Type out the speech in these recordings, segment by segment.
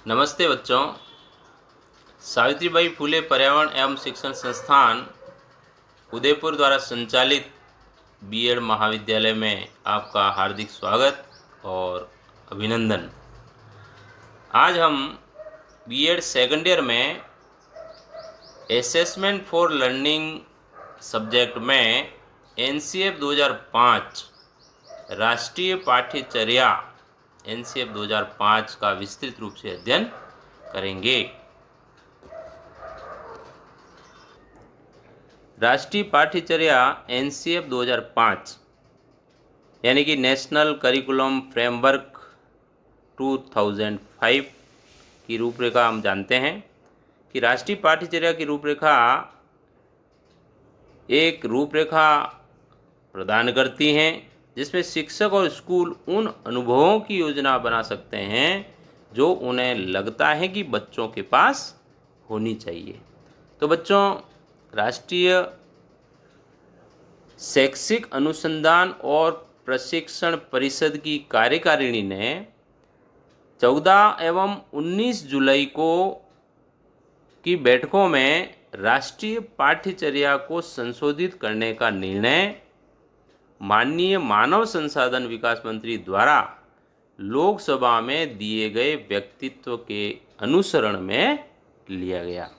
नमस्ते बच्चों। सावित्रीबाई फुले पर्यावरण एवं शिक्षण संस्थान उदयपुर द्वारा संचालित बीएड महाविद्यालय में आपका हार्दिक स्वागत और अभिनंदन। आज हम बीएड सेकंड ईयर में असेसमेंट फॉर लर्निंग सब्जेक्ट में एनसीएफ 2005 राष्ट्रीय पाठ्यचर्या एनसीएफ 2005 का विस्तृत रूप से अध्ययन करेंगे। राष्ट्रीय पाठ्यचर्या एनसीएफ 2005 यानी कि नेशनल करिकुलम फ्रेमवर्क 2005 की रूपरेखा हम जानते हैं कि राष्ट्रीय पाठ्यचर्या की रूपरेखा एक रूपरेखा प्रदान करती हैं जिसमें शिक्षक और स्कूल उन अनुभवों की योजना बना सकते हैं जो उन्हें लगता है कि बच्चों के पास होनी चाहिए। तो बच्चों, राष्ट्रीय शैक्षिक अनुसंधान और प्रशिक्षण परिषद की कार्यकारिणी ने 14 एवं 19 जुलाई को की बैठकों में राष्ट्रीय पाठ्यचर्या को संशोधित करने का निर्णय माननीय मानव संसाधन विकास मंत्री द्वारा लोकसभा में दिए गए व्यक्तित्व के अनुसरण में लिया गया।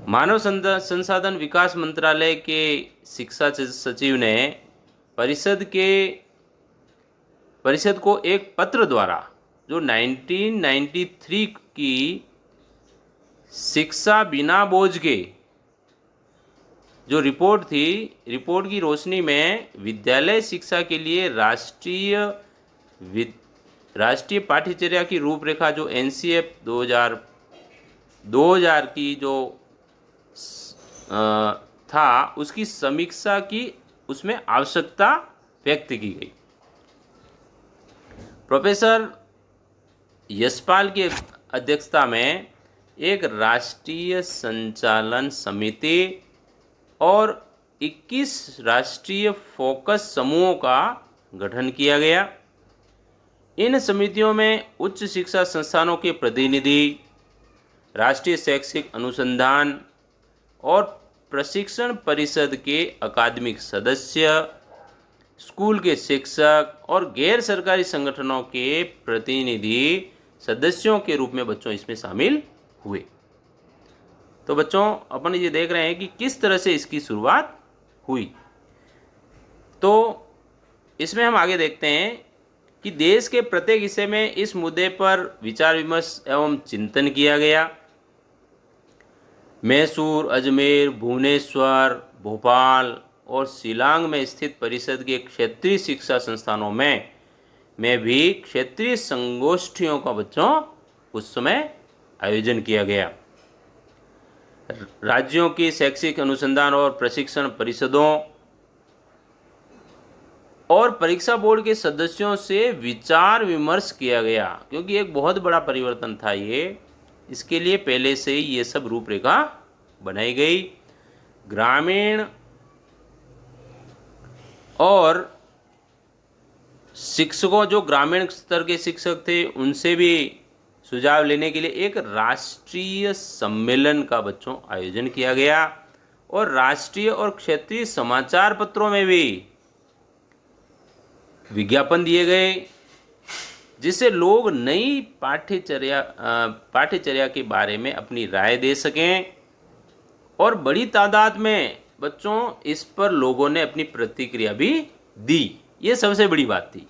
मानव संसाधन विकास मंत्रालय के शिक्षा सचिव ने परिषद को एक पत्र द्वारा जो 1993 की शिक्षा बिना बोझ के जो रिपोर्ट थी, रिपोर्ट की रोशनी में विद्यालय शिक्षा के लिए राष्ट्रीय पाठ्यचर्या की रूपरेखा जो एनसीएफ 2000 की जो था उसकी समीक्षा की उसमें आवश्यकता व्यक्त की गई। प्रोफेसर यशपाल की अध्यक्षता में एक राष्ट्रीय संचालन समिति और 21 राष्ट्रीय फोकस समूहों का गठन किया गया। इन समितियों में उच्च शिक्षा संस्थानों के प्रतिनिधि, राष्ट्रीय शैक्षिक अनुसंधान और प्रशिक्षण परिषद के अकादमिक सदस्य, स्कूल के शिक्षक और गैर सरकारी संगठनों के प्रतिनिधि सदस्यों के रूप में बच्चों इसमें शामिल हुए। तो बच्चों, अपन ये देख रहे हैं कि किस तरह से इसकी शुरुआत हुई। तो इसमें हम आगे देखते हैं कि देश के प्रत्येक हिस्से में इस मुद्दे पर विचार विमर्श एवं चिंतन किया गया। मैसूर, अजमेर, भुवनेश्वर, भोपाल और शिलांग में स्थित परिषद के क्षेत्रीय शिक्षा संस्थानों में भी क्षेत्रीय संगोष्ठियों का बच्चों उस समय आयोजन किया गया। राज्यों की शैक्षिक अनुसंधान और प्रशिक्षण परिषदों और परीक्षा बोर्ड के सदस्यों से विचार विमर्श किया गया, क्योंकि एक बहुत बड़ा परिवर्तन था ये। इसके लिए पहले से ही ये सब रूपरेखा बनाई गई। ग्रामीण और शिक्षकों, जो ग्रामीण स्तर के शिक्षक थे, उनसे भी सुझाव लेने के लिए एक राष्ट्रीय सम्मेलन का बच्चों आयोजन किया गया और राष्ट्रीय और क्षेत्रीय समाचार पत्रों में भी विज्ञापन दिए गए, जिससे लोग नई पाठ्यचर्या के बारे में अपनी राय दे सकें। और बड़ी तादाद में बच्चों इस पर लोगों ने अपनी प्रतिक्रिया भी दी। ये सबसे बड़ी बात थी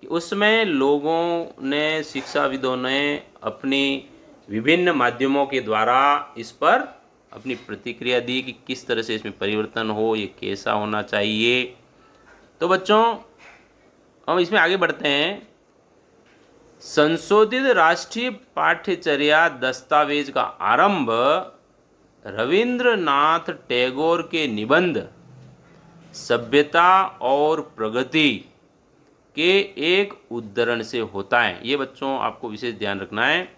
कि उसमें लोगों ने, शिक्षाविदों ने अपनी विभिन्न माध्यमों के द्वारा इस पर अपनी प्रतिक्रिया दी कि किस तरह से इसमें परिवर्तन हो, ये कैसा होना चाहिए। तो बच्चों, हम इसमें आगे बढ़ते हैं। संशोधित राष्ट्रीय पाठ्यचर्या दस्तावेज का आरंभ रविंद्रनाथ टैगोर के निबंध सभ्यता और प्रगति के एक उद्धरण से होता है। ये बच्चों आपको विशेष ध्यान रखना है,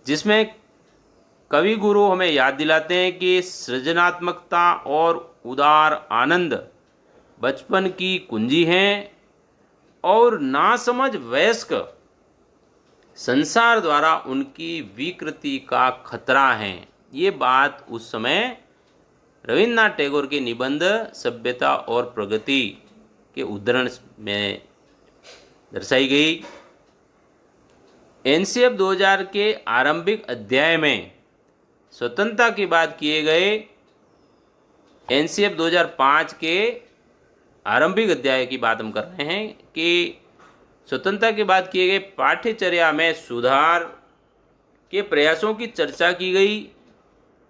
जिसमें कवि गुरु हमें याद दिलाते हैं कि सृजनात्मकता और उदार आनंद बचपन की कुंजी हैं और नासमझ वयस्क संसार द्वारा उनकी विकृति का खतरा है। ये बात उस समय रविन्द्रनाथ टैगोर के निबंध सभ्यता और प्रगति के उद्धरण में दर्शाई गई। एनसीएफ 2000 के आरंभिक अध्याय में स्वतंत्रता की बात किए गए। एनसीएफ 2005 के आरंभिक अध्याय की बात हम कर रहे हैं कि स्वतंत्रता के बाद किए गए पाठ्यचर्या में सुधार के प्रयासों की चर्चा की गई।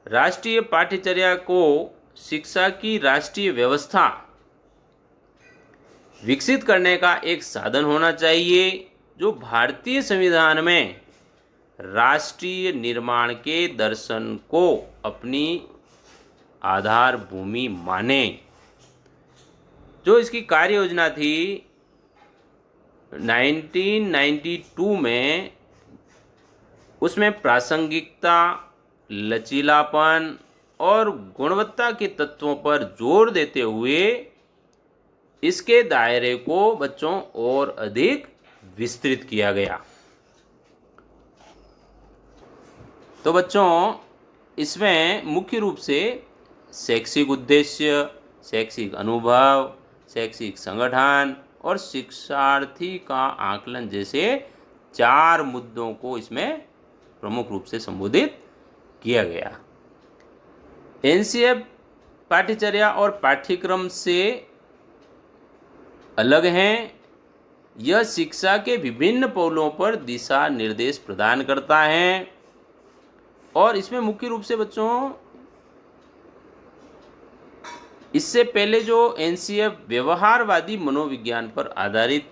राष्ट्रीय पाठ्यचर्या को शिक्षा की राष्ट्रीय व्यवस्था विकसित करने का एक साधन होना चाहिए जो भारतीय संविधान में राष्ट्रीय निर्माण के दर्शन को अपनी आधार भूमि माने। जो इसकी कार्य योजना थी 1992 में, उसमें प्रासंगिकता, लचीलापन और गुणवत्ता के तत्वों पर जोर देते हुए इसके दायरे को बच्चों और अधिक विस्तृत किया गया। तो बच्चों, इसमें मुख्य रूप से शैक्षिक उद्देश्य, शैक्षिक अनुभव, शैक्षिक संगठन और शिक्षार्थी का आकलन जैसे 4 मुद्दों को इसमें प्रमुख रूप से संबोधित किया गया। एनसीएफ पाठ्यचर्या और पाठ्यक्रम से अलग हैं। यह शिक्षा के विभिन्न पहलुओं पर दिशा निर्देश प्रदान करता है और इसमें मुख्य रूप से बच्चों, इससे पहले जो एनसीएफ व्यवहारवादी मनोविज्ञान पर आधारित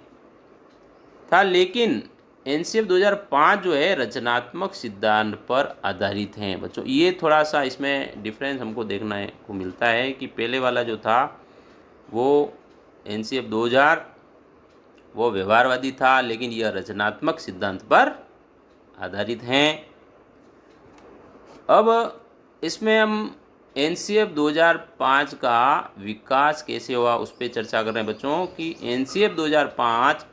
था, लेकिन एनसीएफ 2005 जो है रचनात्मक सिद्धांत पर आधारित हैं। बच्चों, ये थोड़ा सा इसमें डिफरेंस हमको देखने को मिलता है कि पहले वाला जो था वो एनसीएफ 2000 वो व्यवहारवादी था, लेकिन यह रचनात्मक सिद्धांत पर आधारित हैं। अब इसमें हम एनसीएफ 2005 का विकास कैसे हुआ उस पर चर्चा कर रहे हैं बच्चों। कि एनसीएफ 2005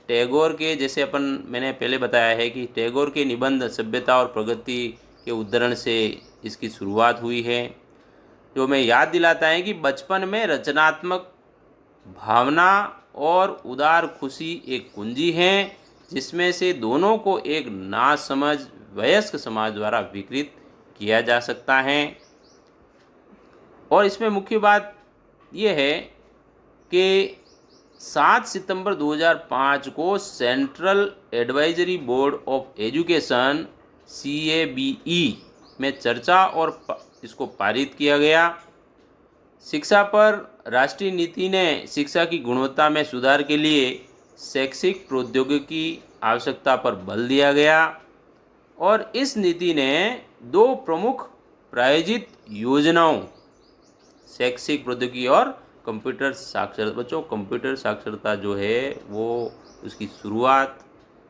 टैगोर के, जैसे मैंने पहले बताया है कि टैगोर के निबंध सभ्यता और प्रगति के उद्धरण से इसकी शुरुआत हुई है। जो मैं याद दिलाता है कि बचपन में रचनात्मक भावना और उदार खुशी एक कुंजी है, जिसमें से दोनों को एक नासमझ वयस्क समाज द्वारा विकृत किया जा सकता है। और इसमें मुख्य बात यह है कि 7 सितंबर 2005 को central advisory board of education CABE में चर्चा और इसको पारित किया गया। शिक्षा पर राष्ट्रीय नीति ने शिक्षा की गुणवत्ता में सुधार के लिए शैक्षिक प्रौद्योगिकी की आवश्यकता पर बल दिया गया और इस नीति ने 2 प्रमुख प्रायोजित योजनाओं, शैक्षिक प्रौद्योगिकी और कंप्यूटर साक्षरता। बच्चों, कंप्यूटर साक्षरता जो है वो उसकी शुरुआत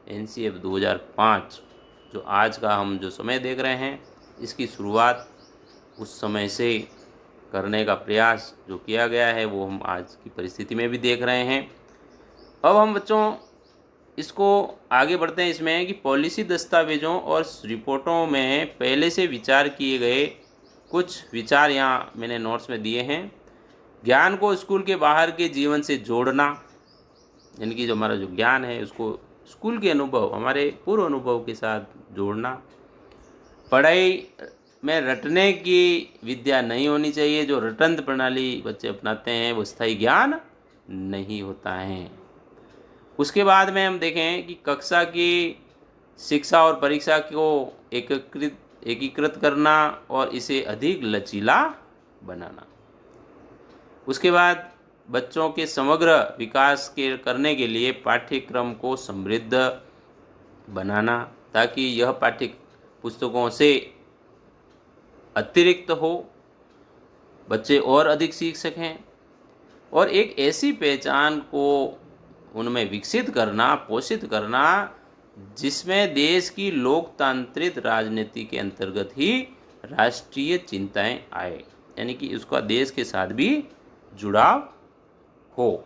एनसीएफ 2005, जो आज का हम जो समय देख रहे हैं, इसकी शुरुआत उस समय से करने का प्रयास जो किया गया है वो हम आज की परिस्थिति में भी देख रहे हैं। अब हम बच्चों इसको आगे बढ़ते हैं इसमें कि पॉलिसी दस्तावेज़ों और रिपोर्टों में पहले से विचार किए गए कुछ विचार यहाँ मैंने नोट्स में दिए हैं। ज्ञान को स्कूल के बाहर के जीवन से जोड़ना, यानी कि जो हमारा जो ज्ञान है उसको स्कूल के अनुभव, हमारे पूर्व अनुभव के साथ जोड़ना। पढ़ाई में रटने की विद्या नहीं होनी चाहिए। जो रटंत प्रणाली बच्चे अपनाते हैं वो स्थायी ज्ञान नहीं होता है। उसके बाद में हम देखें कि कक्षा की शिक्षा और परीक्षा को एकीकृत करना और इसे अधिक लचीला बनाना। उसके बाद बच्चों के समग्र विकास के करने के लिए पाठ्यक्रम को समृद्ध बनाना, ताकि यह पाठ्य पुस्तकों से अतिरिक्त हो, बच्चे और अधिक सीख सकें और एक ऐसी पहचान को उनमें विकसित करना, पोषित करना, जिसमें देश की लोकतांत्रिक राजनीति के अंतर्गत ही राष्ट्रीय चिंताएं आए, यानी कि उसका देश के साथ भी जुड़ाव हो।